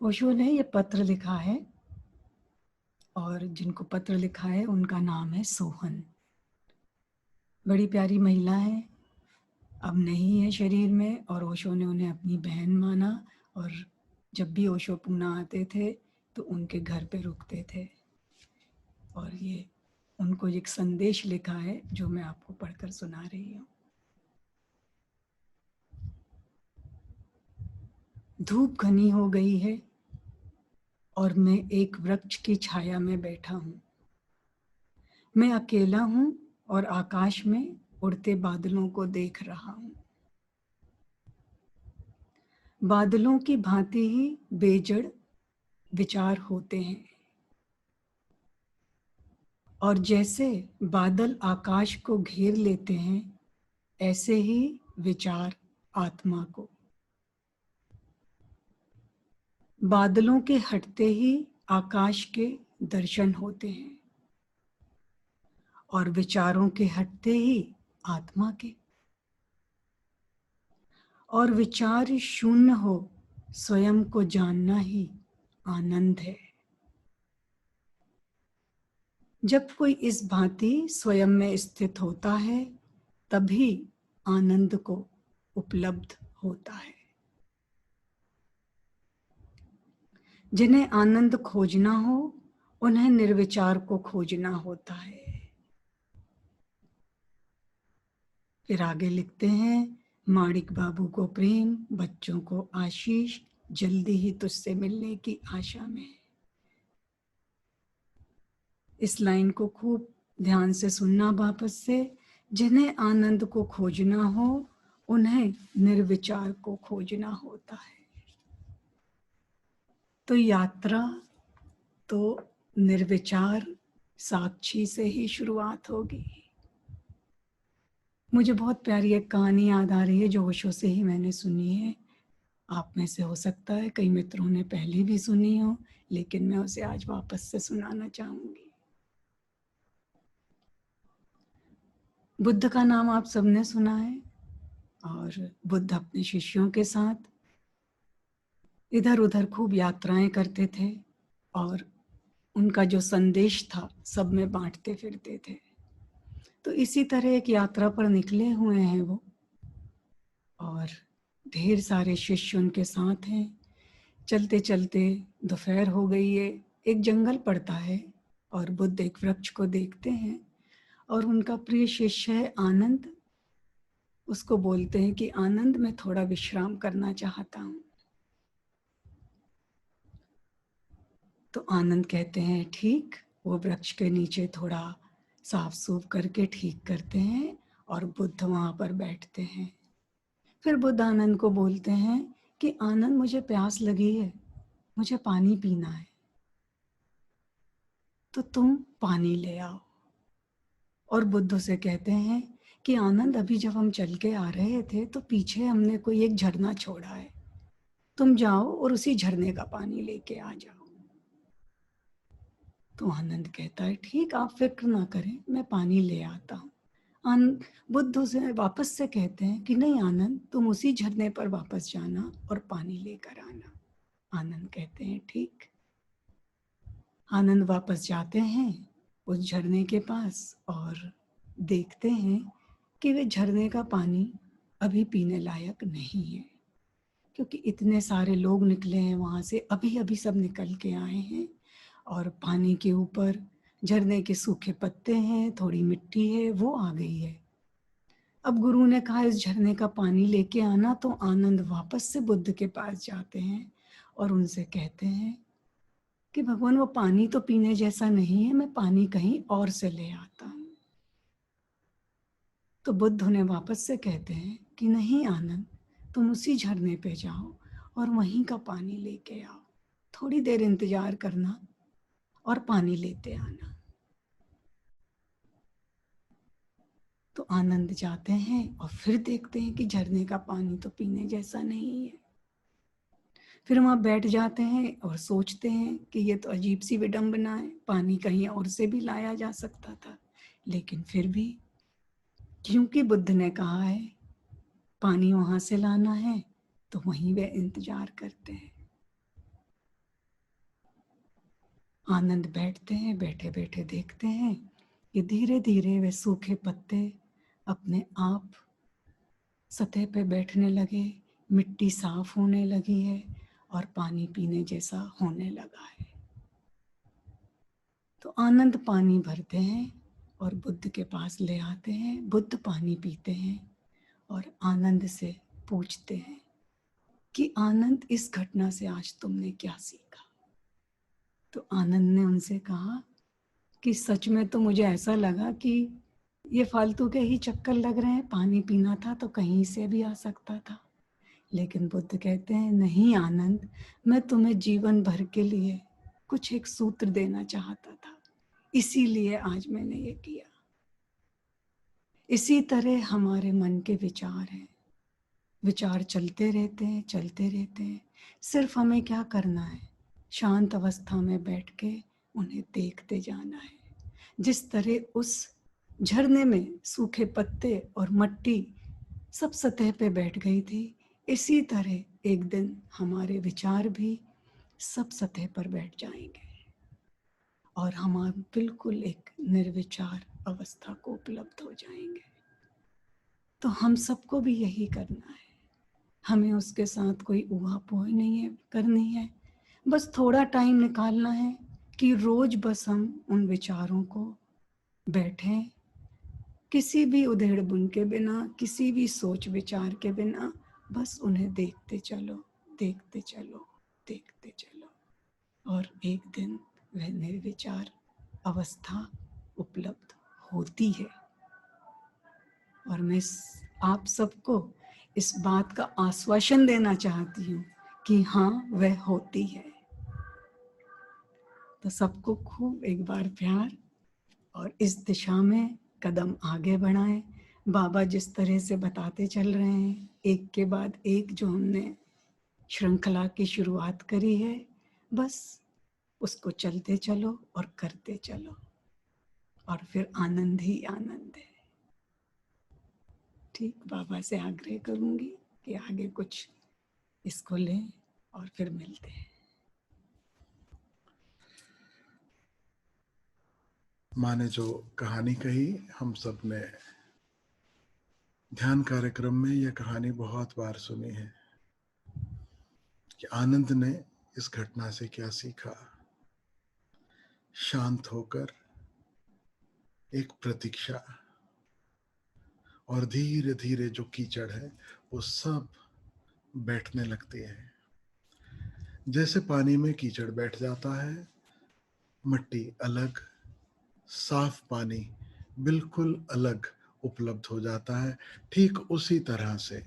ओशो ने ये पत्र लिखा है और जिनको पत्र लिखा है उनका नाम है सोहन। बड़ी प्यारी महिला है, अब नहीं है शरीर में, और ओशो ने उन्हें अपनी बहन माना और जब भी ओशो पूना आते थे तो उनके घर पे रुकते थे। और ये उनको एक संदेश लिखा है जो मैं आपको पढ़कर सुना रही हूँ। धूप घनी हो गई है और मैं एक वृक्ष की छाया में बैठा हूँ। मैं अकेला हूँ और आकाश में उड़ते बादलों को देख रहा हूँ। बादलों की भांति ही बेजड़ विचार होते हैं और जैसे बादल आकाश को घेर लेते हैं ऐसे ही विचार आत्मा को। बादलों के हटते ही आकाश के दर्शन होते हैं और विचारों के हटते ही आत्मा के। और विचार शून्य हो स्वयं को जानना ही आनंद है। जब कोई इस भांति स्वयं में स्थित होता है तभी आनंद को उपलब्ध होता है। जिन्हें आनंद खोजना हो उन्हें निर्विचार को खोजना होता है। फिर आगे लिखते हैं, माणिक बाबू को प्रेम, बच्चों को आशीष, जल्दी ही तुझसे मिलने की आशा में। इस लाइन को खूब ध्यान से सुनना वापस से। जिन्हें आनंद को खोजना हो उन्हें निर्विचार को खोजना होता है। तो यात्रा तो निर्विचार साक्षी से ही शुरुआत होगी। मुझे बहुत प्यारी एक कहानी याद आ रही है जो ओशो से ही मैंने सुनी है। आप में से हो सकता है कई मित्रों ने पहले भी सुनी हो, लेकिन मैं उसे आज वापस से सुनाना चाहूंगी। बुद्ध का नाम आप सबने सुना है और बुद्ध अपने शिष्यों के साथ इधर उधर खूब यात्राएं करते थे और उनका जो संदेश था सब में बांटते फिरते थे। तो इसी तरह एक यात्रा पर निकले हुए हैं वो और ढेर सारे शिष्य उनके साथ हैं। चलते चलते दोपहर हो गई है, एक जंगल पड़ता है और बुद्ध एक वृक्ष को देखते हैं और उनका प्रिय शिष्य है आनंद। उसको बोलते हैं कि आनंद, मैं थोड़ा विश्राम करना चाहता हूँ। तो आनंद कहते हैं ठीक। वो वृक्ष के नीचे थोड़ा साफ सूफ करके ठीक करते हैं और बुद्ध वहां पर बैठते हैं। फिर बुद्ध आनंद को बोलते हैं कि आनंद, मुझे प्यास लगी है, मुझे पानी पीना है, तो तुम पानी ले आओ। और बुद्ध से कहते हैं कि आनंद, अभी जब हम चल के आ रहे थे तो पीछे हमने कोई एक झरना छोड़ा है, तुम जाओ और उसी झरने का पानी लेके आ जाओ। तो आनंद कहता है ठीक, आप फिक्र ना करें, मैं पानी ले आता हूँ। बुद्ध से वापस से कहते हैं कि नहीं आनंद, तुम उसी झरने पर वापस जाना और पानी लेकर आना। आनंद कहते हैं ठीक। आनंद वापस जाते हैं उस झरने के पास और देखते हैं कि वे झरने का पानी अभी पीने लायक नहीं है, क्योंकि इतने सारे लोग निकले हैं वहां से, अभी अभी सब निकल के आए हैं और पानी के ऊपर झरने के सूखे पत्ते हैं, थोड़ी मिट्टी है, वो आ गई है। अब गुरु ने कहा इस झरने का पानी लेके आना, तो आनंद वापस से बुद्ध के पास जाते हैं और उनसे कहते हैं कि भगवान, वो पानी तो पीने जैसा नहीं है, मैं पानी कहीं और से ले आता हूँ। तो बुद्ध उन्हें वापस से कहते हैं कि नहीं आनंद, तुम उसी झरने पे जाओ और वहीं का पानी लेके आओ, थोड़ी देर इंतजार करना और पानी लेते आना। तो आनंद जाते हैं और फिर देखते हैं कि झरने का पानी तो पीने जैसा नहीं है। फिर वहां बैठ जाते हैं और सोचते हैं कि ये तो अजीब सी विडंबना है, पानी कहीं और से भी लाया जा सकता था, लेकिन फिर भी क्योंकि बुद्ध ने कहा है पानी वहां से लाना है, तो वहीं वे इंतजार करते हैं। आनंद बैठते हैं, बैठे बैठे देखते हैं कि धीरे धीरे वे सूखे पत्ते अपने आप सतह पे बैठने लगे, मिट्टी साफ होने लगी है और पानी पीने जैसा होने लगा है। तो आनंद पानी भरते हैं और बुद्ध के पास ले आते हैं। बुद्ध पानी पीते हैं और आनंद से पूछते हैं कि आनंद, इस घटना से आज तुमने क्या सीखा? तो आनंद ने उनसे कहा कि सच में तो मुझे ऐसा लगा कि ये फालतू के ही चक्कर लग रहे हैं, पानी पीना था तो कहीं से भी आ सकता था। लेकिन बुद्ध कहते हैं, नहीं आनंद, मैं तुम्हें जीवन भर के लिए कुछ एक सूत्र देना चाहता था, इसीलिए आज मैंने ये किया। इसी तरह हमारे मन के विचार हैं, विचार चलते रहते हैं, चलते रहते हैं। सिर्फ हमें क्या करना है? शांत अवस्था में बैठ के उन्हें देखते जाना है। जिस तरह उस झरने में सूखे पत्ते और मट्टी सब सतह पे बैठ गई थी, इसी तरह एक दिन हमारे विचार भी सब सतह पर बैठ जाएंगे और हम बिल्कुल एक निर्विचार अवस्था को उपलब्ध हो जाएंगे। तो हम सबको भी यही करना है। हमें उसके साथ कोई ऊहापोह नहीं है करनी है। बस थोड़ा टाइम निकालना है कि रोज बस हम उन विचारों को बैठें, किसी भी उधेड़ बुन के बिना, किसी भी सोच विचार के बिना, बस उन्हें देखते चलो, देखते चलो, देखते चलो। और एक दिन वह निर्विचार अवस्था उपलब्ध होती है। और मैं आप सबको इस बात का आश्वासन देना चाहती हूँ कि हाँ, वह होती है। तो सबको खूब एक बार प्यार और इस दिशा में कदम आगे बढ़ाएं। बाबा जिस तरह से बताते चल रहे हैं, एक के बाद एक जो हमने श्रृंखला की शुरुआत करी है, बस उसको चलते चलो और करते चलो और फिर आनंद ही आनंद है। ठीक, बाबा से आग्रह करूंगी कि आगे कुछ इसको लें और फिर मिलते हैं। माँ ने जो कहानी कही, हम सब ने ध्यान कार्यक्रम में यह कहानी बहुत बार सुनी है कि आनंद ने इस घटना से क्या सीखा। शांत होकर एक प्रतीक्षा, और धीरे धीरे जो कीचड़ है वो सब बैठने लगती है। जैसे पानी में कीचड़ बैठ जाता है, मिट्टी अलग, साफ पानी बिल्कुल अलग उपलब्ध हो जाता है। ठीक उसी तरह से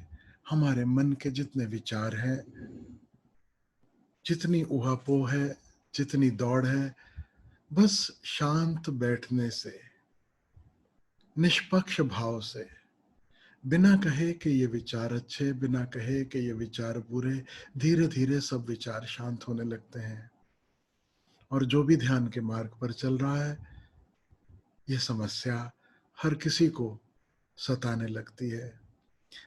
हमारे मन के जितने विचार हैं, जितनी उहापोह है, जितनी दौड़ है, बस शांत बैठने से, निष्पक्ष भाव से, बिना कहे कि ये विचार अच्छे, बिना कहे कि ये विचार बुरे, धीरे धीरे सब विचार शांत होने लगते हैं। और जो भी ध्यान के मार्ग पर चल रहा है, ये समस्या हर किसी को सताने लगती है।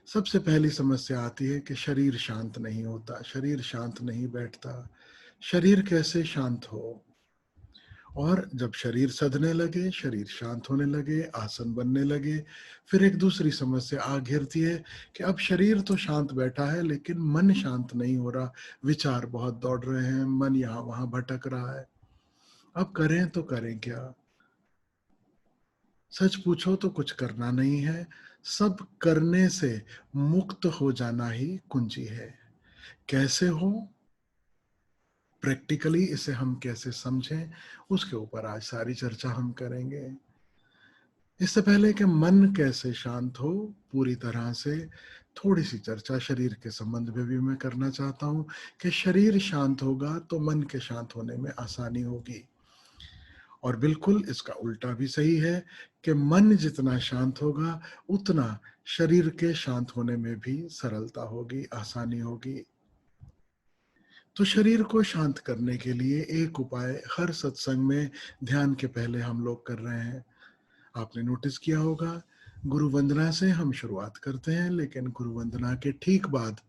सबसे पहली समस्या आती है कि शरीर शांत नहीं होता, शरीर शांत नहीं बैठता। शरीर कैसे शांत हो? और जब शरीर सधने लगे, शरीर शांत होने लगे, आसन बनने लगे, फिर एक दूसरी समस्या आ घेरती है कि अब शरीर तो शांत बैठा है लेकिन मन शांत नहीं हो रहा, विचार बहुत दौड़ रहे हैं, मन यहाँ वहां भटक रहा है। अब करें तो करें क्या? सच पूछो तो कुछ करना नहीं है, सब करने से मुक्त हो जाना ही कुंजी है। कैसे हो? प्रैक्टिकली इसे हम कैसे समझें, उसके ऊपर आज सारी चर्चा हम करेंगे। इससे पहले कि मन कैसे शांत हो पूरी तरह से, थोड़ी सी चर्चा शरीर के संबंध में भी मैं करना चाहता हूं कि शरीर शांत होगा तो मन के शांत होने में आसानी होगी। और बिल्कुल इसका उल्टा भी सही है कि मन जितना शांत होगा उतना शरीर के शांत होने में भी सरलता होगी, आसानी होगी। तो शरीर को शांत करने के लिए एक उपाय हर सत्संग में ध्यान के पहले हम लोग कर रहे हैं। आपने नोटिस किया होगा, गुरु वंदना से हम शुरुआत करते हैं, लेकिन गुरु वंदना के ठीक बाद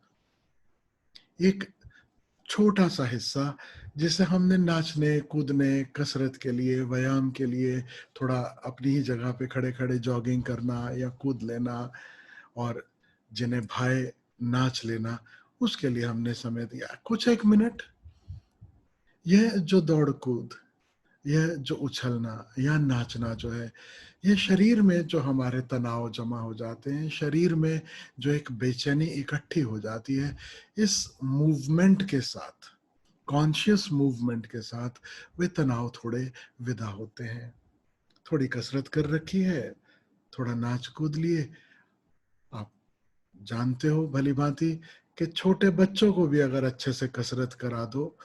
एक छोटा सा हिस्सा जिसे हमने नाचने कूदने कसरत के लिए व्यायाम के लिए थोड़ा अपनी ही जगह पे खड़े खड़े जॉगिंग करना या कूद लेना और जिन्हें भाए नाच लेना, उसके लिए हमने समय दिया कुछ एक मिनट। यह जो दौड़ कूद, यह जो उछलना या नाचना जो है, ये शरीर में जो हमारे तनाव जमा हो जाते हैं, शरीर में जो एक बेचैनी इकट्ठी हो जाती है, इस मूवमेंट के साथ, कॉन्शियस मूवमेंट के साथ वे तनाव थोड़े विदा होते हैं। थोड़ी कसरत कर रखी है, थोड़ा नाच कूद लिए। आप जानते हो भली भांति कि छोटे बच्चों को भी अगर अच्छे से कसरत करा दो,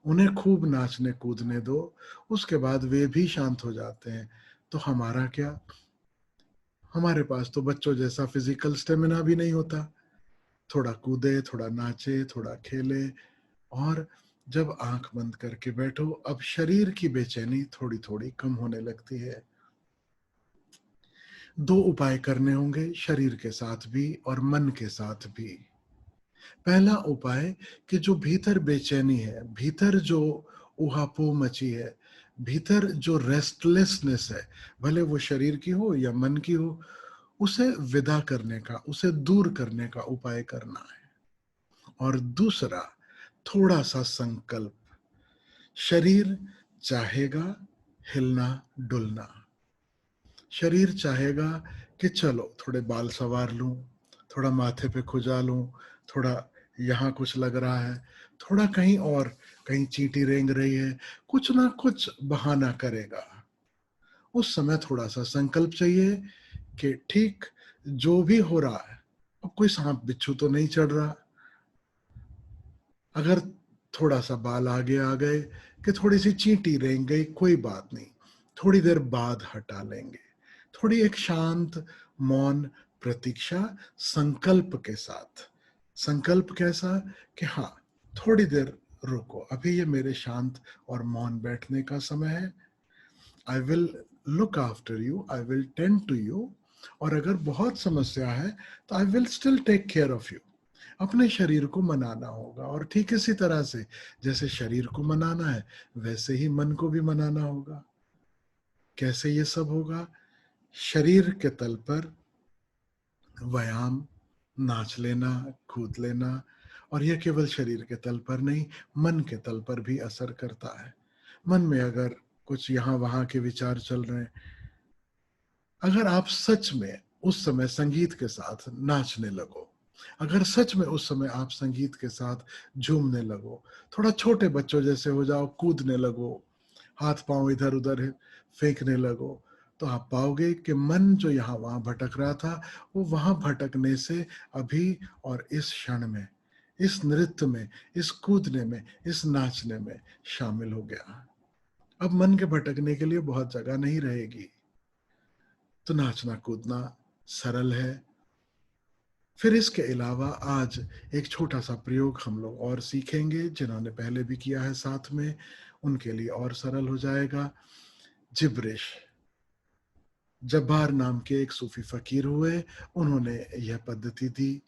उन्हें खूब नाचने कूदने दो, उसके बाद वे भी शांत हो जाते हैं। तो हमारा क्या, हमारे पास तो बच्चों जैसा फिजिकल स्टेमिना भी नहीं होता। थोड़ा कूदे, थोड़ा नाचे, थोड़ा खेले, और जब आंख बंद करके बैठो, अब शरीर की बेचैनी थोड़ी थोड़ी कम होने लगती है। दो उपाय करने होंगे, शरीर के साथ भी और मन के साथ भी। पहला उपाय कि जो भीतर बेचैनी है, भीतर जो उहापोह मची है, भीतर जो रेस्टलेसनेस है, भले वो शरीर की हो या मन की हो, उसे विदा करने का, उसे दूर करने का उपाय करना है। और दूसरा, थोड़ा सा संकल्प। शरीर चाहेगा हिलना डुलना, शरीर चाहेगा कि चलो थोड़े बाल संवार लूं, थोड़ा माथे पे खुजा लूं, थोड़ा यहाँ कुछ लग रहा है, थोड़ा कहीं और, कहीं चींटी रेंग रही है, कुछ ना कुछ बहाना करेगा। उस समय थोड़ा सा संकल्प चाहिए कि ठीक जो भी हो रहा है, अब कोई सांप बिच्छू तो नहीं चढ़ रहा। अगर थोड़ा सा बाल आगे आ गए कि थोड़ी सी चींटी रेंग गई, कोई बात नहीं, थोड़ी देर बाद हटा लेंगे। थोड़ी एक शांत मौन प्रतीक्षा, संकल्प के साथ। संकल्प कैसा कि हाँ, थोड़ी देर रुको, अभी ये मेरे शांत और मौन बैठने का समय है। I will look after you, I will tend to you. और अगर बहुत समस्या है तो I will still take care of you. अपने शरीर को मनाना होगा, और ठीक इसी तरह से जैसे शरीर को मनाना है, वैसे ही मन को भी मनाना होगा। कैसे ये सब होगा? शरीर के तल पर व्यायाम, नाच लेना, कूद लेना, और यह केवल शरीर के तल पर नहीं, मन के तल पर भी असर करता है। मन में अगर कुछ यहाँ वहां के विचार चल रहे हैं, अगर आप सच में उस समय संगीत के साथ नाचने लगो, अगर सच में उस समय आप संगीत के साथ झूमने लगो, थोड़ा छोटे बच्चों जैसे हो जाओ, कूदने लगो, हाथ पांव इधर उधर फेंकने लगो, तो आप पाओगे कि मन जो यहाँ वहां भटक रहा था, वो वहां भटकने से अभी और इस क्षण में, इस नृत्य में, इस कूदने में, इस नाचने में शामिल हो गया। अब मन के भटकने के लिए बहुत जगह नहीं रहेगी। तो नाचना कूदना सरल है। फिर इसके अलावा आज एक छोटा सा प्रयोग हम लोग और सीखेंगे, जिन्होंने पहले भी किया है साथ में, उनके लिए और सरल हो जाएगा। जिब्रिश। जब्बार नाम के एक सूफी फकीर हुए, उन्होंने यह पद्धति दी।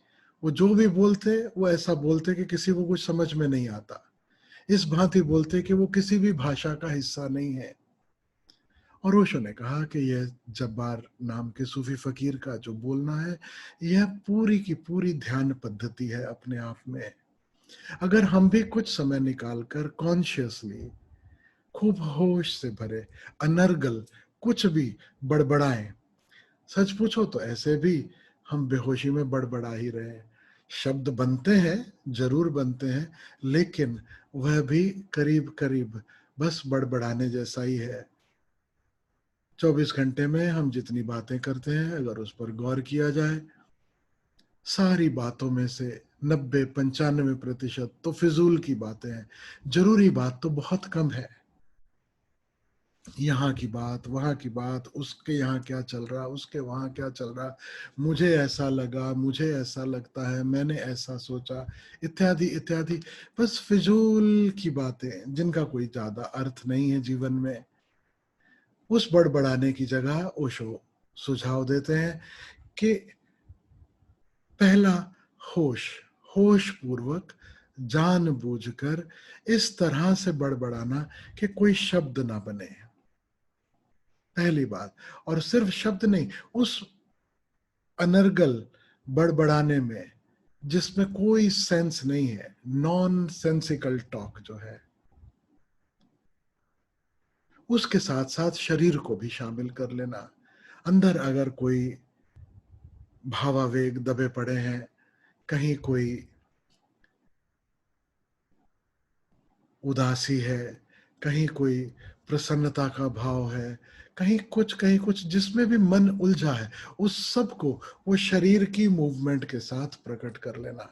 वो जो भी बोलते, वो ऐसा बोलते कि किसी को कुछ समझ में नहीं आता, इस भांति बोलते कि वो किसी भी भाषा का हिस्सा नहीं है। और ओशो ने कहा कि यह जब्बार नाम के सूफी फकीर का जो बोलना है, यह पूरी की पूरी ध्यान पद्धति है अपने आप में। अगर हम भी कुछ समय निकालकर कॉन्शियसली, खूब होश से भरे, अनर्गल कुछ भी बड़बड़ाएं, सच पूछो तो ऐसे भी हम बेहोशी में बड़बड़ा ही रहे। शब्द बनते हैं, जरूर बनते हैं, लेकिन वह भी करीब करीब बस बड़बड़ाने जैसा ही है। 24 घंटे में हम जितनी बातें करते हैं, अगर उस पर गौर किया जाए, सारी बातों में से 90-95% तो फिजूल की बातें हैं। जरूरी बात तो बहुत कम है। यहाँ की बात, वहाँ की बात, उसके यहाँ क्या चल रहा, उसके वहाँ क्या चल रहा, मुझे ऐसा लगा, मुझे ऐसा लगता है, मैंने ऐसा सोचा, इत्यादि इत्यादि। बस फिजूल की बातें जिनका कोई ज्यादा अर्थ नहीं है जीवन में। उस बड़बड़ाने की जगह ओशो सुझाव देते हैं कि पहला, होश, होश पूर्वक जानबूझकर इस तरह से बड़बड़ाना कि कोई शब्द ना बने, पहली बात। और सिर्फ शब्द नहीं, उस अनर्गल बड़बड़ाने में जिसमें कोई सेंस नहीं है, नॉन सेंसिकल टॉक जो है, उसके साथ साथ शरीर को भी शामिल कर लेना। अंदर अगर कोई भावावेग दबे पड़े हैं, कहीं कोई उदासी है, कहीं कोई प्रसन्नता का भाव है, कहीं कुछ जिसमें भी मन उलझा है, उस सब को वो शरीर की मूवमेंट के साथ प्रकट कर लेना।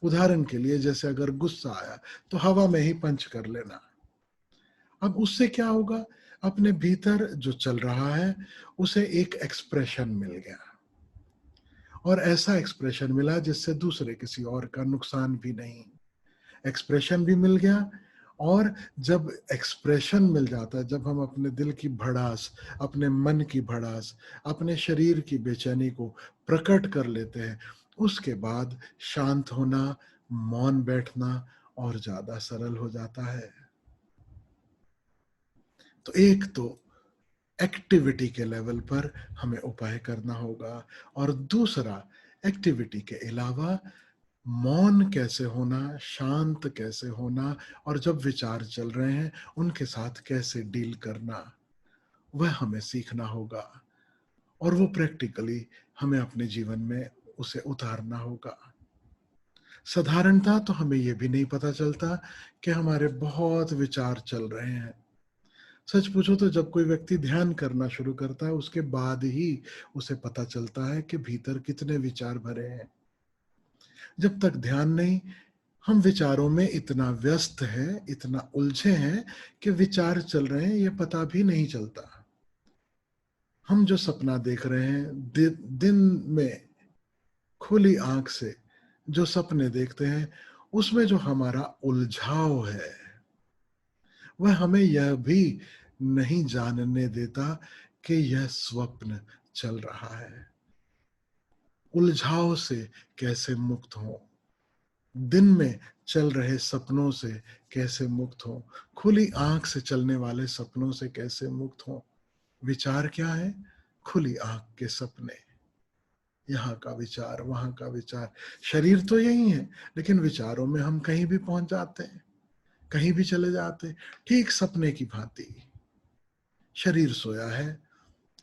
उदाहरण के लिए, जैसे अगर गुस्सा आया तो हवा में ही पंच कर लेना। अब उससे क्या होगा, अपने भीतर जो चल रहा है उसे एक एक्सप्रेशन मिल गया, और ऐसा एक्सप्रेशन मिला जिससे दूसरे किसी और का नुकसान भी नहीं। एक्सप्रेशन भी मिल गया, और जब एक्सप्रेशन मिल जाता है, जब हम अपने दिल की भड़ास, अपने मन की भड़ास, अपने शरीर की बेचैनी को प्रकट कर लेते हैं, उसके बाद शांत होना, मौन बैठना और ज्यादा सरल हो जाता है। तो एक तो एक्टिविटी के लेवल पर हमें उपाय करना होगा, और दूसरा एक्टिविटी के अलावा मौन कैसे होना, शांत कैसे होना, और जब विचार चल रहे हैं उनके साथ कैसे डील करना, वह हमें सीखना होगा। और वो प्रैक्टिकली हमें अपने जीवन में उसे उतारना होगा। साधारणतः तो हमें यह भी नहीं पता चलता कि हमारे बहुत विचार चल रहे हैं। सच पूछो तो जब कोई व्यक्ति ध्यान करना शुरू करता है, उसके बाद ही उसे पता चलता है कि भीतर कितने विचार भरे हैं। जब तक ध्यान नहीं, हम विचारों में इतना व्यस्त है, इतना उलझे हैं कि विचार चल रहे हैं ये पता भी नहीं चलता। हम जो सपना देख रहे हैं, दिन में खुली आंख से जो सपने देखते हैं, उसमें जो हमारा उलझाव है वह हमें यह भी नहीं जानने देता कि यह स्वप्न चल रहा है। उलझाव से कैसे मुक्त हो, दिन में चल रहे सपनों से कैसे मुक्त हो, खुली आंख से चलने वाले सपनों से कैसे मुक्त हो। विचार क्या है? खुली आंख के सपने, यहाँ का विचार, वहां का विचार। शरीर तो यही है, लेकिन विचारों में हम कहीं भी पहुंच जाते हैं, कहीं भी चले जाते हैं, ठीक सपने की भांति। शरीर सोया है,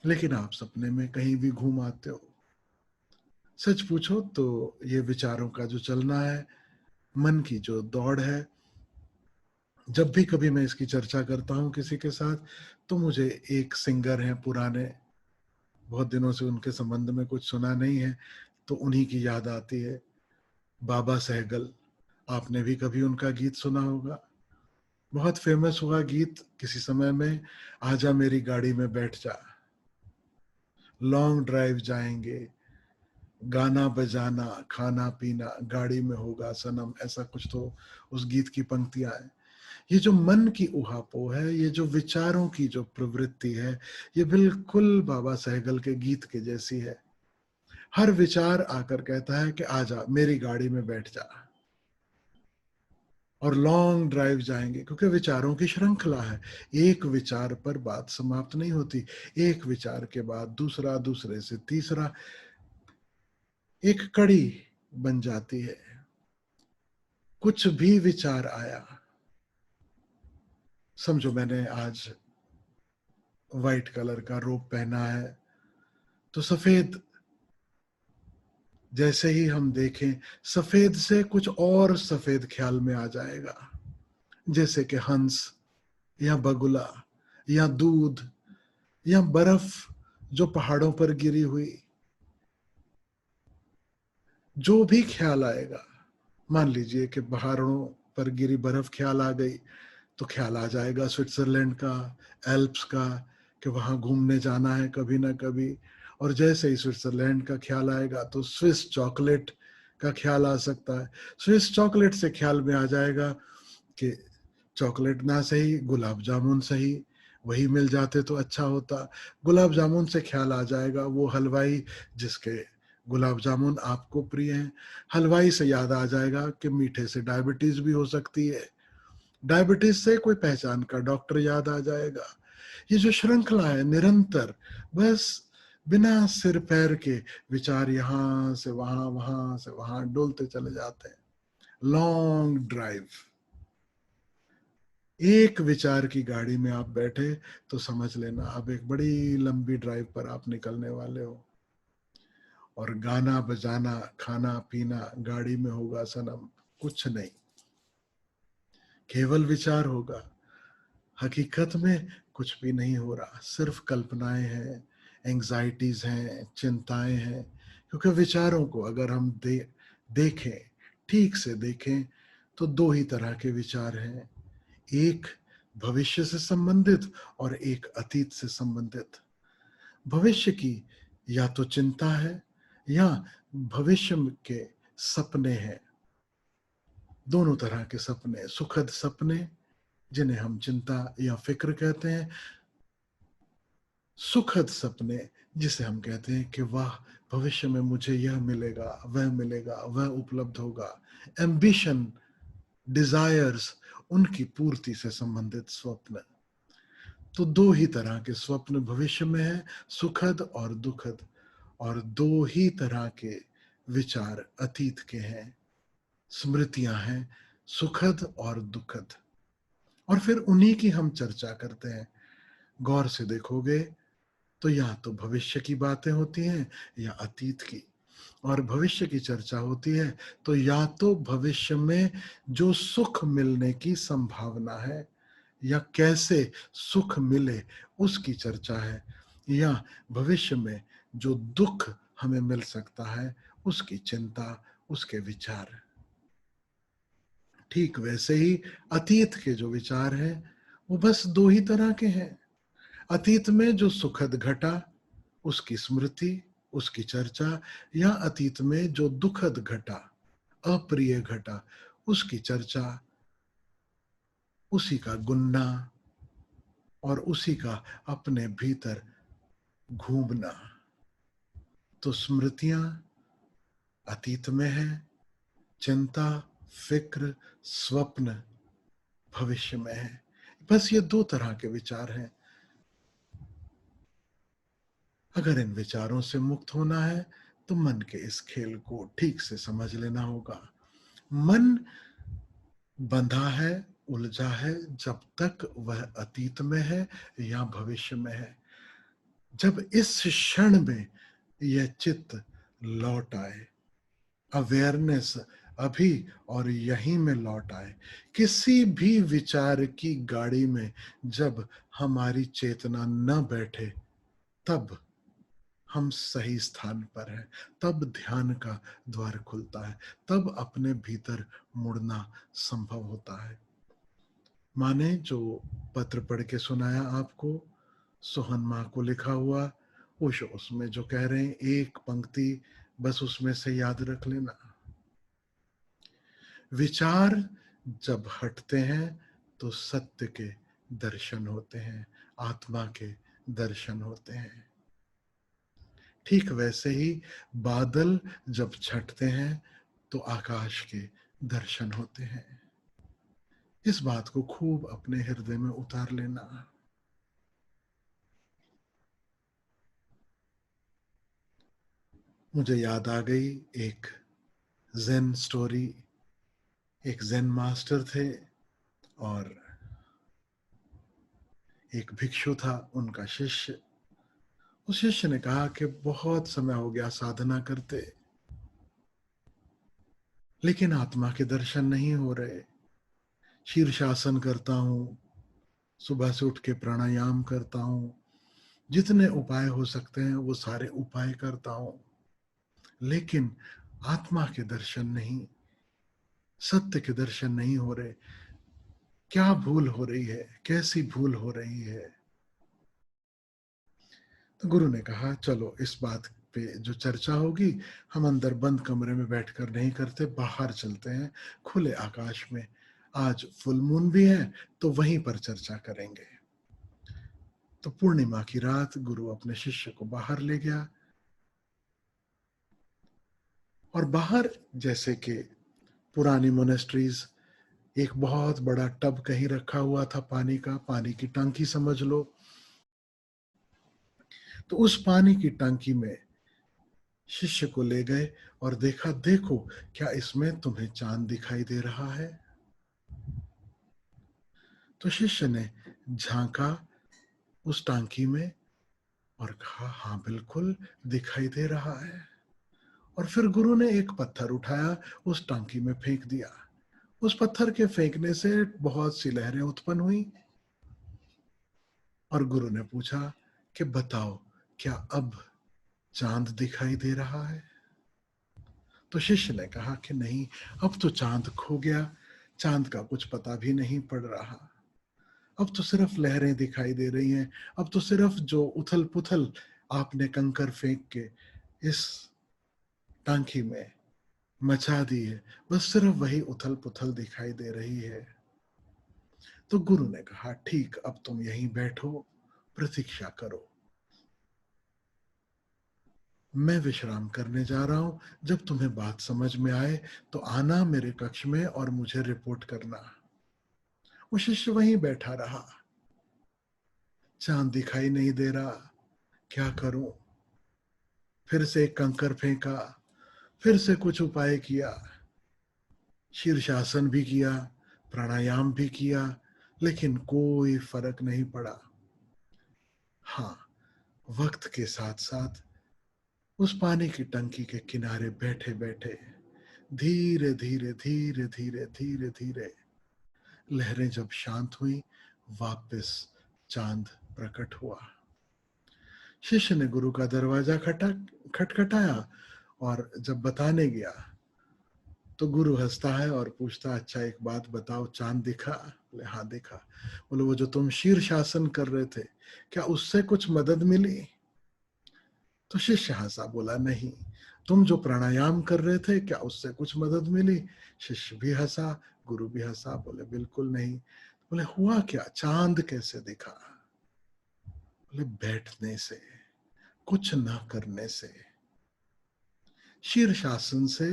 लेकिन आप सपने में कहीं भी घूम आते हो। सच पूछो तो ये विचारों का जो चलना है, मन की जो दौड़ है, जब भी कभी मैं इसकी चर्चा करता हूँ किसी के साथ, तो मुझे एक सिंगर हैं पुराने, बहुत दिनों से उनके संबंध में कुछ सुना नहीं है, तो उन्हीं की याद आती है, बाबा सहगल। आपने भी कभी उनका गीत सुना होगा, बहुत फेमस हुआ गीत किसी समय में, आजा मेरी गाड़ी में बैठ जा, लॉन्ग ड्राइव जाएंगे, गाना बजाना खाना पीना गाड़ी में होगा सनम, ऐसा कुछ तो उस गीत की पंक्तियां हैं। ये जो मन की उहापोह है, ये जो विचारों की जो प्रवृत्ति है, ये बिल्कुल बाबा सहगल के गीत के जैसी है। हर विचार आकर कहता है कि आजा मेरी गाड़ी में बैठ जा, और लॉन्ग ड्राइव जाएंगे, क्योंकि विचारों की श्रृंखला है। एक विचार पर बात समाप्त नहीं होती, एक विचार के बाद दूसरा, दूसरे से तीसरा, एक कड़ी बन जाती है। कुछ भी विचार आया, समझो मैंने आज व्हाइट कलर का रोब पहना है, तो सफेद जैसे ही हम देखें, सफेद से कुछ और सफेद ख्याल में आ जाएगा, जैसे कि हंस या बगुला या दूध या बर्फ जो पहाड़ों पर गिरी हुई, जो भी ख्याल आएगा। मान लीजिए कि पहाड़ों पर गिरी बर्फ ख्याल आ गई, तो ख्याल आ जाएगा स्विट्जरलैंड का, एल्प्स का, कि वहां घूमने जाना है कभी ना कभी। और जैसे ही स्विट्जरलैंड का ख्याल आएगा तो स्विस चॉकलेट का ख्याल आ सकता है। स्विस चॉकलेट से ख्याल में आ जाएगा कि चॉकलेट ना सही, गुलाब जामुन सही, वही मिल जाते तो अच्छा होता। गुलाब जामुन से ख्याल आ जाएगा वो हलवाई जिसके गुलाब जामुन आपको प्रिय है, हलवाई से याद आ जाएगा कि मीठे से डायबिटीज भी हो सकती है, डायबिटीज से कोई पहचान का डॉक्टर याद आ जाएगा। ये जो श्रृंखला है निरंतर, बस बिना सिर पैर के विचार यहां से वहां, वहां से वहां डोलते चले जाते हैं। लॉन्ग ड्राइव, एक विचार की गाड़ी में आप बैठे तो समझ लेना अब एक बड़ी लंबी ड्राइव पर आप निकलने वाले हो। और गाना बजाना खाना पीना गाड़ी में होगा सनम, कुछ नहीं, केवल विचार होगा। हकीकत में कुछ भी नहीं हो रहा, सिर्फ कल्पनाएं हैं, एंग्जाइटीज हैं, चिंताएं हैं। क्योंकि विचारों को अगर हम देखें, ठीक से देखें, तो दो ही तरह के विचार हैं, एक भविष्य से संबंधित और एक अतीत से संबंधित। भविष्य की या तो चिंता है या भविष्य के सपने हैं, दोनों तरह के सपने, सुखद सपने जिन्हें हम चिंता या फिक्र कहते हैं, सुखद सपने जिसे हम कहते हैं कि वाह भविष्य में मुझे यह मिलेगा, वह उपलब्ध होगा। एम्बिशन, डिजायर्स, उनकी पूर्ति से संबंधित स्वप्न। तो दो ही तरह के स्वप्न भविष्य में है, सुखद और दुखद, और दो ही तरह के विचार अतीत के हैं, स्मृतियां हैं, सुखद और दुखद। और फिर उन्हीं की हम चर्चा करते हैं। गौर से देखोगे तो या तो भविष्य की बातें होती हैं या अतीत की। और भविष्य की चर्चा होती है तो या तो भविष्य में जो सुख मिलने की संभावना है या कैसे सुख मिले उसकी चर्चा है, या भविष्य में जो दुख हमें मिल सकता है उसकी चिंता, उसके विचार। ठीक वैसे ही अतीत के जो विचार हैं वो बस दो ही तरह के हैं। अतीत में जो सुखद घटा उसकी स्मृति, उसकी चर्चा, या अतीत में जो दुखद घटा, अप्रिय घटा, उसकी चर्चा, उसी का गुन्ना और उसी का अपने भीतर घूमना। तो स्मृतियां अतीत में है, चिंता, फिक्र, स्वप्न भविष्य में है। बस ये दो तरह के विचार हैं। अगर इन विचारों से मुक्त होना है तो मन के इस खेल को ठीक से समझ लेना होगा। मन बंधा है, उलझा है जब तक वह अतीत में है या भविष्य में है। जब इस क्षण में यह चित्त लौट आए, अवेयरनेस अभी और यहीं में लौट आए, किसी भी विचार की गाड़ी में जब हमारी चेतना न बैठे, तब हम सही स्थान पर हैं, तब ध्यान का द्वार खुलता है, तब अपने भीतर मुड़ना संभव होता है। माने जो पत्र पढ़ के सुनाया आपको, सोहन माँ को लिखा हुआ, उसमें जो कह रहे हैं एक पंक्ति बस उसमें से याद रख लेना। विचार जब हटते हैं तो सत्य के दर्शन होते हैं, आत्मा के दर्शन होते हैं। ठीक वैसे ही बादल जब छटते हैं तो आकाश के दर्शन होते हैं। इस बात को खूब अपने हृदय में उतार लेना। मुझे याद आ गई एक ज़ेन स्टोरी। एक ज़ेन मास्टर थे और एक भिक्षु था, उनका शिष्य। उस शिष्य ने कहा कि बहुत समय हो गया साधना करते, लेकिन आत्मा के दर्शन नहीं हो रहे। शीर्षासन करता हूं, सुबह से उठ के प्राणायाम करता हूं, जितने उपाय हो सकते हैं वो सारे उपाय करता हूं, लेकिन आत्मा के दर्शन नहीं, सत्य के दर्शन नहीं हो रहे। क्या भूल हो रही है, कैसी भूल हो रही है? तो गुरु ने कहा चलो इस बात पे जो चर्चा होगी हम अंदर बंद कमरे में बैठकर नहीं करते, बाहर चलते हैं खुले आकाश में। आज फुल मून भी है तो वहीं पर चर्चा करेंगे। तो पूर्णिमा की रात गुरु अपने शिष्य को बाहर ले गया। और बाहर जैसे कि पुरानी मोनेस्ट्रीज, एक बहुत बड़ा टब कहीं रखा हुआ था पानी का, पानी की टंकी समझ लो। तो उस पानी की टंकी में शिष्य को ले गए और देखा, देखो क्या इसमें तुम्हें चांद दिखाई दे रहा है? तो शिष्य ने झांका उस टांकी में और कहा, हाँ बिल्कुल दिखाई दे रहा है। और फिर गुरु ने एक पत्थर उठाया, उस टांकी में फेंक दिया। उस पत्थर के फेंकने से बहुत सी लहरें उत्पन्न हुई और गुरु ने पूछा कि बताओ, क्या अब चांद दिखाई दे रहा है? तो शिष्य ने कहा कि नहीं, अब तो चांद खो गया, चांद का कुछ पता भी नहीं पड़ रहा। अब तो सिर्फ लहरें दिखाई दे रही हैं, अब तो सिर्फ जो उथल पुथल आपने कंकर फेंक के इस टांकी में मचा दी है, बस सिर्फ वही उथल पुथल दिखाई दे रही है। तो गुरु ने कहा, ठीक, अब तुम यहीं बैठो, प्रतीक्षा करो, मैं विश्राम करने जा रहा हूं। जब तुम्हें बात समझ में आए तो आना मेरे कक्ष में और मुझे रिपोर्ट करना। वो शिष्य वहीं बैठा रहा, चांद दिखाई नहीं दे रहा, क्या करूं? फिर से एक कंकर फेंका, फिर से कुछ उपाय किया, शीर्षासन भी किया, प्राणायाम भी किया, लेकिन कोई फर्क नहीं पड़ा। हाँ, वक्त के साथ साथ उस पानी की टंकी के किनारे बैठे बैठे धीरे धीरे धीरे धीरे धीरे धीरे लहरें जब शांत हुई, वापस चांद प्रकट हुआ। शिष्य ने गुरु का दरवाजा खटखटाया और जब बताने गया तो गुरु हंसता है और पूछता, अच्छा एक बात बताओ, चांद दिखा? बोले हाँ दिखा। बोले वो जो तुम शीर्षासन कर रहे थे, क्या उससे कुछ मदद मिली? तो शिष्य हंसा, बोला नहीं। तुम जो प्राणायाम कर रहे थे, क्या उससे कुछ मदद मिली? शिष्य भी हंसा, गुरु भी हंसा, बोले बिल्कुल नहीं। बोले हुआ क्या, चांद कैसे दिखा? बोले बैठने से, कुछ ना करने से, शीर्षासन से,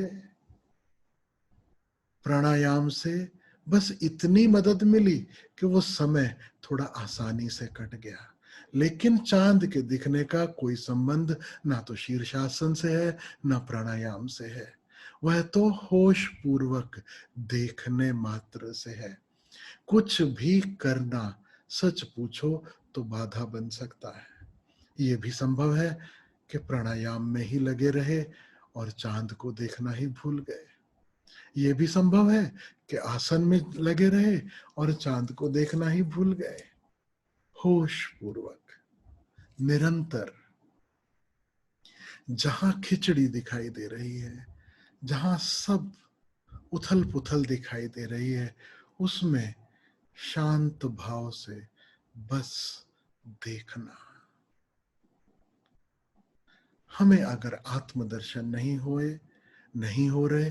प्राणायाम से बस इतनी मदद मिली कि वो समय थोड़ा आसानी से कट गया। लेकिन चांद के दिखने का कोई संबंध ना तो शीर्षासन से है, ना प्राणायाम से है, वह तो होश पूर्वक देखने मात्र से है। कुछ भी करना सच पूछो तो बाधा बन सकता है। ये भी संभव है कि प्राणायाम में ही लगे रहे और चांद को देखना ही भूल गए। ये भी संभव है कि आसन में लगे रहे और चांद को देखना ही भूल गए। होश पूर्वक निरंतर, जहां खिचड़ी दिखाई दे रही है, जहां सब उथल पुथल दिखाई दे रही है, उसमें शांत भाव से बस देखना। हमें अगर आत्मदर्शन नहीं हो रहे,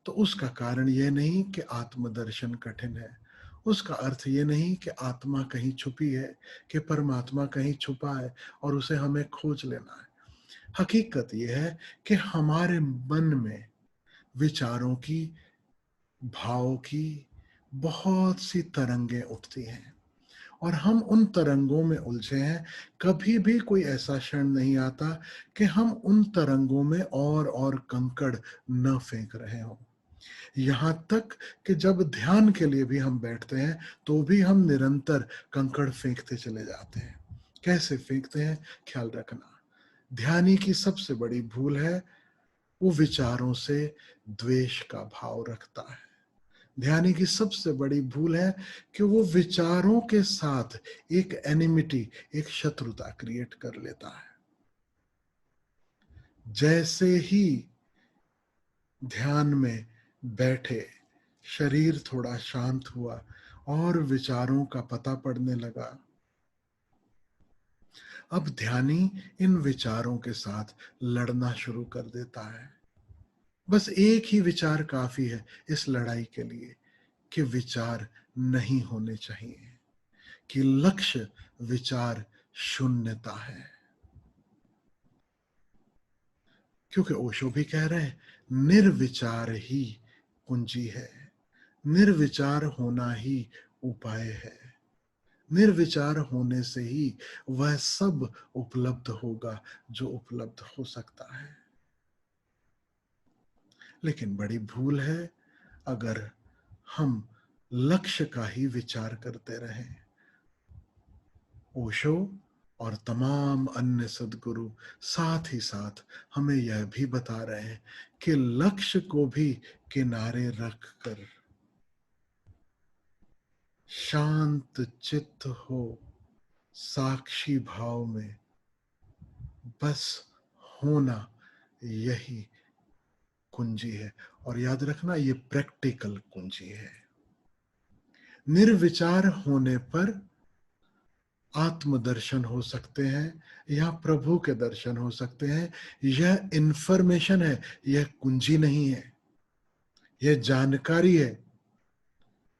तो उसका कारण यह नहीं कि आत्मदर्शन कठिन है, उसका अर्थ ये नहीं कि आत्मा कहीं छुपी है, कि परमात्मा कहीं छुपा है और उसे हमें खोज लेना है। हकीकत यह है कि हमारे मन में विचारों की, भावों की बहुत सी तरंगें उठती हैं और हम उन तरंगों में उलझे हैं। कभी भी कोई ऐसा क्षण नहीं आता कि हम उन तरंगों में और कंकड़ न फेंक रहे हों। यहाँ तक कि जब ध्यान के लिए भी हम बैठते हैं तो भी हम निरंतर कंकड़ फेंकते चले जाते हैं। कैसे फेंकते हैं, ख्याल रखना। ध्यानी की सबसे बड़ी भूल है, वो विचारों से द्वेष का भाव रखता है। ध्यानी की सबसे बड़ी भूल है कि वो विचारों के साथ एक एनिमिटी, एक शत्रुता क्रिएट कर लेता है। जैसे ही ध्यान में बैठे, शरीर थोड़ा शांत हुआ और विचारों का पता पड़ने लगा, अब ध्यानी इन विचारों के साथ लड़ना शुरू कर देता है। बस एक ही विचार काफी है इस लड़ाई के लिए, कि विचार नहीं होने चाहिए, कि लक्ष्य विचार शून्यता है। क्योंकि ओशो भी कह रहे हैं निर्विचार ही कुंजी है, निर्विचार होना ही उपाय है, निर्विचार होने से ही वह सब उपलब्ध होगा जो उपलब्ध हो सकता है। लेकिन बड़ी भूल है अगर हम लक्ष्य का ही विचार करते रहें। ओशो और तमाम अन्य सद्गुरु साथ ही साथ हमें यह भी बता रहे हैं कि लक्ष्य को भी किनारे रखकर शांत चित्त हो, साक्षी भाव में बस होना, यही कुंजी है। और याद रखना ये प्रैक्टिकल कुंजी है। निर्विचार होने पर आत्मदर्शन हो सकते हैं या प्रभु के दर्शन हो सकते हैं। यह इंफॉर्मेशन है, यह कुंजी नहीं है, यह जानकारी है,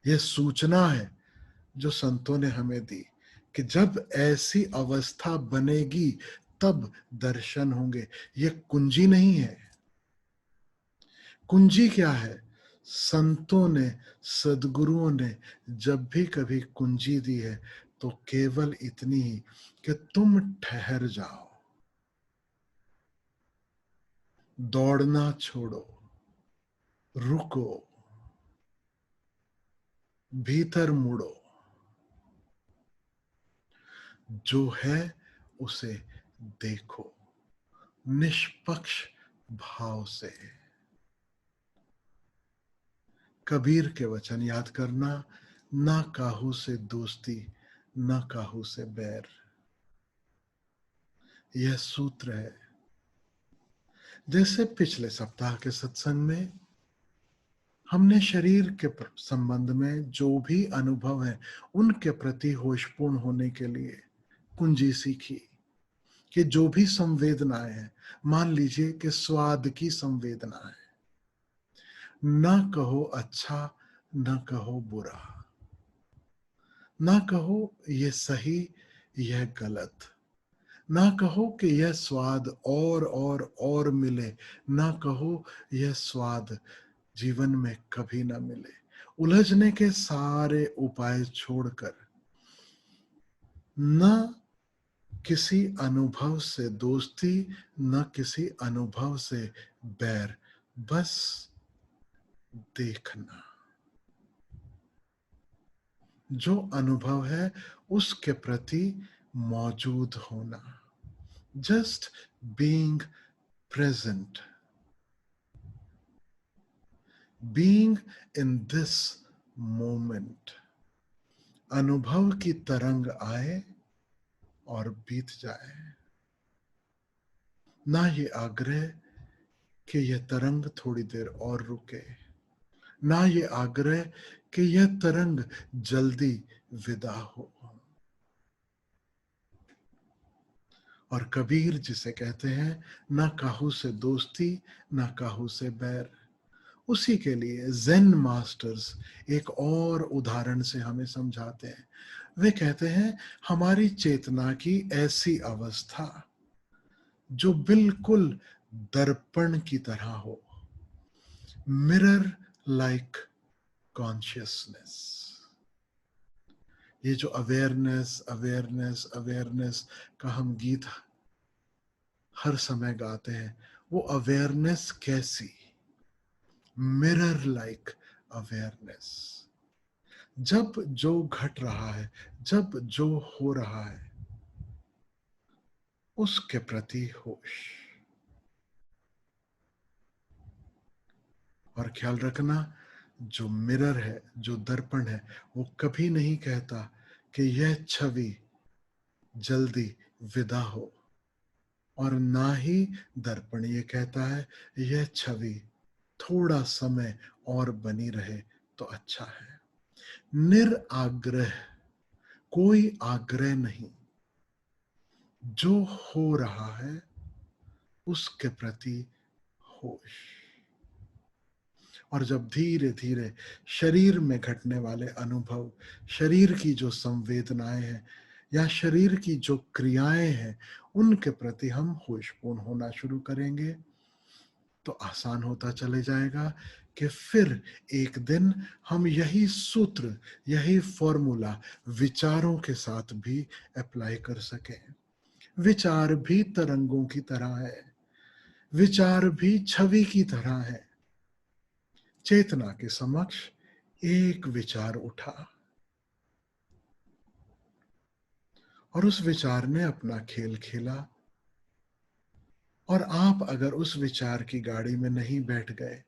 यह सूचना है जो संतों ने हमें दी कि जब ऐसी अवस्था बनेगी तब दर्शन होंगे। यह कुंजी नहीं है। कुंजी क्या है? संतों ने, सद्गुरुओं ने जब भी कभी कुंजी दी है तो केवल इतनी ही कि तुम ठहर जाओ, दौड़ना छोड़ो, रुको, भीतर मुड़ो, जो है उसे देखो निष्पक्ष भाव से। कबीर के वचन याद करना, ना काहू से दोस्ती, ना काहू से बैर, यह सूत्र है। जैसे पिछले सप्ताह के सत्संग में हमने शरीर के संबंध में जो भी अनुभव है उनके प्रति होशपूर्ण होने के लिए कुंजी सीखी कि जो भी संवेदनाएं हैं, मान लीजिए कि स्वाद की संवेदना है, ना कहो अच्छा, ना कहो बुरा, ना कहो ये सही, यह गलत, ना कहो कि यह स्वाद और मिले, ना कहो यह स्वाद जीवन में कभी ना मिले। उलझने के सारे उपाय छोड़कर न किसी अनुभव से दोस्ती, न किसी अनुभव से बैर, बस देखना। जो अनुभव है उसके प्रति मौजूद होना, just being present, being in this moment. अनुभव की तरंग आए और बीत जाए, ना ये आग्रह कि यह तरंग थोड़ी देर और रुके, ना ये आग्रह कि यह तरंग जल्दी विदा हो। और कबीर जिसे कहते हैं ना काहू से दोस्ती, ना काहू से बैर, उसी के लिए ज़ेन मास्टर्स एक और उदाहरण से हमें समझाते हैं। वे कहते हैं हमारी चेतना की ऐसी अवस्था जो बिल्कुल दर्पण की तरह हो, मिरर लाइक कॉन्शियसनेस। ये जो अवेयरनेस अवेयरनेस अवेयरनेस का हम गीत हर समय गाते हैं, वो अवेयरनेस कैसी? Mirror like awareness. जब जो घट रहा है, जब जो हो रहा है, उसके प्रति होश। और ख्याल रखना, जो मिरर है, जो दर्पण है, वो कभी नहीं कहता कि यह छवि जल्दी विदा हो, और ना ही दर्पण ये कहता है यह छवि थोड़ा समय और बनी रहे तो अच्छा है। निराग्रह, कोई आग्रह नहीं, जो हो रहा है उसके प्रति होश। और जब धीरे धीरे शरीर में घटने वाले अनुभव, शरीर की जो संवेदनाएं हैं या शरीर की जो क्रियाएं हैं, उनके प्रति हम होशपूर्ण होना शुरू करेंगे, तो आसान होता चले जाएगा कि फिर एक दिन हम यही सूत्र, यही फॉर्मूला विचारों के साथ भी अप्लाई कर सकें। विचार भी तरंगों की तरह है, विचार भी छवि की तरह है। चेतना के समक्ष एक विचार उठा और उस विचार ने अपना खेल खेला, और आप अगर उस विचार की गाड़ी में नहीं बैठ गए,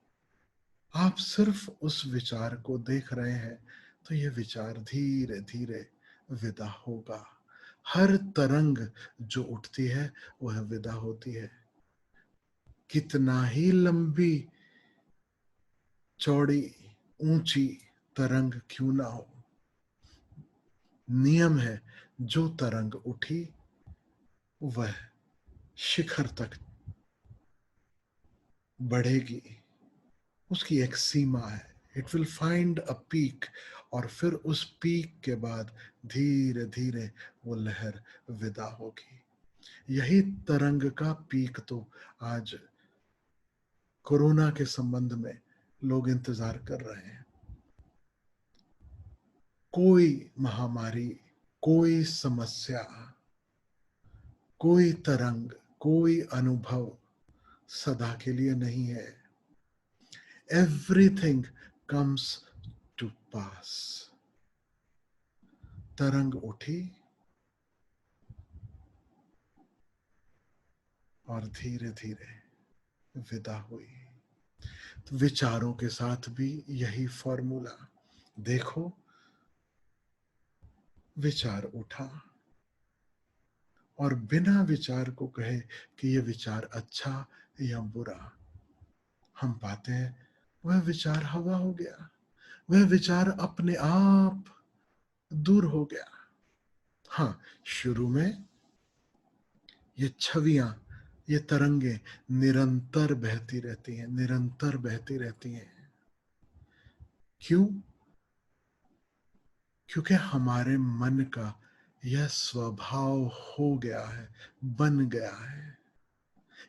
आप सिर्फ उस विचार को देख रहे हैं, तो ये विचार धीरे धीरे विदा होगा। हर तरंग जो उठती है वह विदा होती है। कितना ही लंबी चौड़ी ऊंची तरंग क्यों ना हो, नियम है जो तरंग उठी वह शिखर तक बढ़ेगी। उसकी एक सीमा है, it will find a peak, और फिर उस पीक के बाद धीरे धीरे वो लहर विदा होगी। यही तरंग का पीक तो आज कोरोना के संबंध में लोग इंतजार कर रहे हैं। कोई महामारी, कोई समस्या, कोई तरंग, कोई अनुभव सदा के लिए नहीं है। एवरीथिंग कम्स टू पास। तरंग उठी और धीरे धीरे विदा हुई। तो विचारों के साथ भी यही फॉर्मूला। देखो, विचार उठा और बिना विचार को कहे कि यह विचार अच्छा या बुरा, हम पाते हैं वह विचार हवा हो गया, वह विचार अपने आप दूर हो गया। हाँ, शुरू में ये छवियां, ये तरंगे निरंतर बहती रहती हैं, निरंतर बहती रहती हैं। क्यों? क्योंकि हमारे मन का यह स्वभाव हो गया है, बन गया है।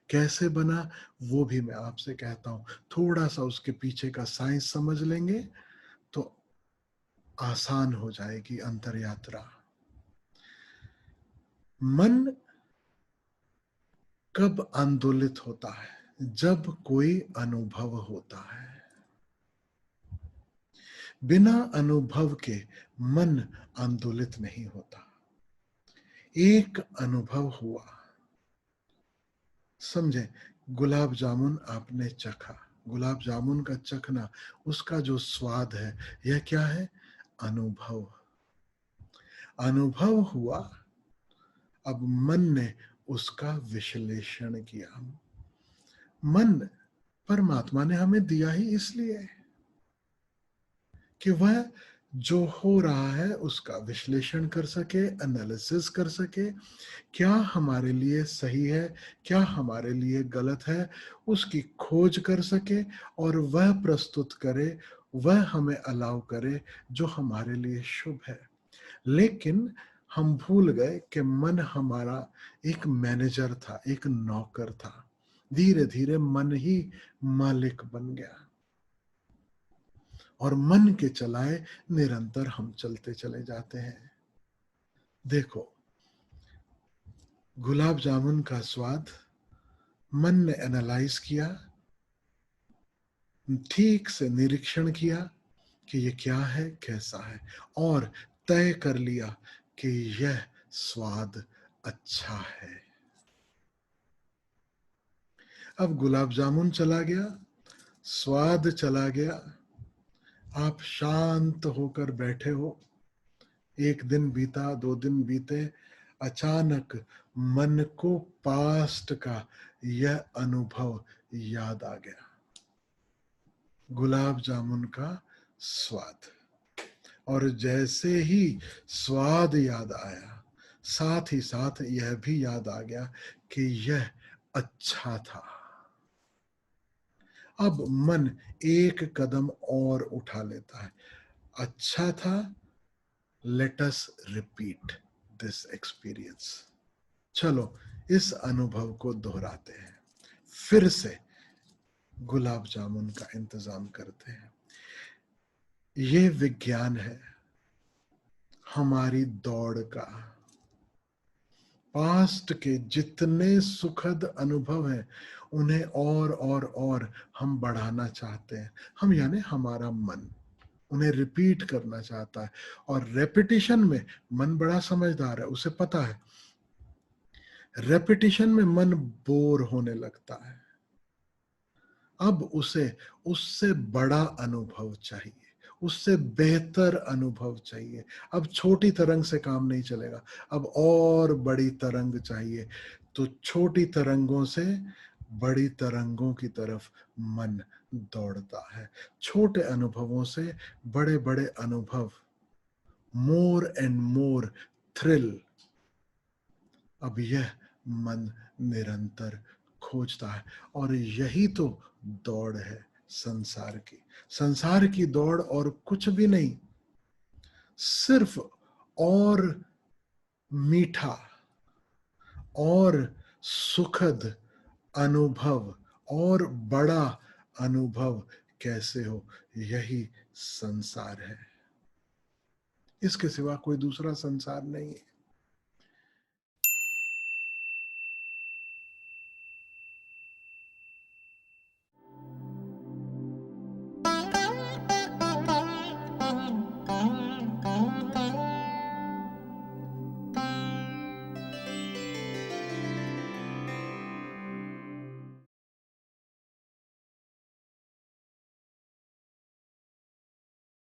कैसे बना वो भी मैं आपसे कहता हूं। थोड़ा सा उसके पीछे का साइंस समझ लेंगे तो आसान हो जाएगी अंतर यात्रा। मन कब आंदोलित होता है? जब कोई अनुभव होता है। बिना अनुभव के मन आंदोलित नहीं होता। एक अनुभव हुआ, समझे, गुलाब जामुन आपने चखा, गुलाब जामुन का चखना, उसका जो स्वाद है, यह क्या है? अनुभव। अनुभव हुआ, अब मन ने उसका विश्लेषण किया। मन परमात्मा ने हमें दिया ही इसलिए कि वह जो हो रहा है उसका विश्लेषण कर सके, एनालिसिस कर सके, क्या हमारे लिए सही है, क्या हमारे लिए गलत है, उसकी खोज कर सके और वह प्रस्तुत करे, वह हमें अलाउ करे जो हमारे लिए शुभ है। लेकिन हम भूल गए कि मन हमारा एक मैनेजर था, एक नौकर था। धीरे धीरे मन ही मालिक बन गया और मन के चलाए निरंतर हम चलते चले जाते हैं। देखो, गुलाब जामुन का स्वाद मन ने एनालाइज किया, ठीक से निरीक्षण किया कि ये क्या है, कैसा है, और तय कर लिया कि यह स्वाद अच्छा है। अब गुलाब जामुन चला गया, स्वाद चला गया, आप शांत होकर बैठे हो। एक दिन बीता, 2 दिन बीते, अचानक मन को पास्ट का यह अनुभव याद आ गया, गुलाब जामुन का स्वाद। और जैसे ही स्वाद याद आया, साथ ही साथ यह भी याद आ गया कि यह अच्छा था। अब मन एक कदम और उठा लेता है, अच्छा था, let us repeat this experience. चलो इस अनुभव को दोहराते हैं फिर से। गुलाब जामुन का इंतजाम करते हैं। ये विज्ञान है हमारी दौड़ का। पास्ट के जितने सुखद अनुभव हैं उन्हें और हम बढ़ाना चाहते हैं। हम यानी हमारा मन उन्हें रिपीट करना चाहता है। और रेपिटिशन में मन बड़ा समझदार है, उसे पता है रेपिटिशन में मन बोर होने लगता है। अब उसे उससे बड़ा अनुभव चाहिए, उससे बेहतर अनुभव चाहिए। अब छोटी तरंग से काम नहीं चलेगा, अब और बड़ी तरंग चाहिए। तो छोटी तरंगों से बड़ी तरंगों की तरफ मन दौड़ता है। छोटे अनुभवों से बड़े बड़े अनुभव, मोर एंड मोर थ्रिल। अब यह मन निरंतर खोजता है। और यही तो दौड़ है संसार की। संसार की दौड़ और कुछ भी नहीं, सिर्फ और मीठा और सुखद अनुभव और बड़ा अनुभव कैसे हो, यही संसार है। इसके सिवा कोई दूसरा संसार नहीं है।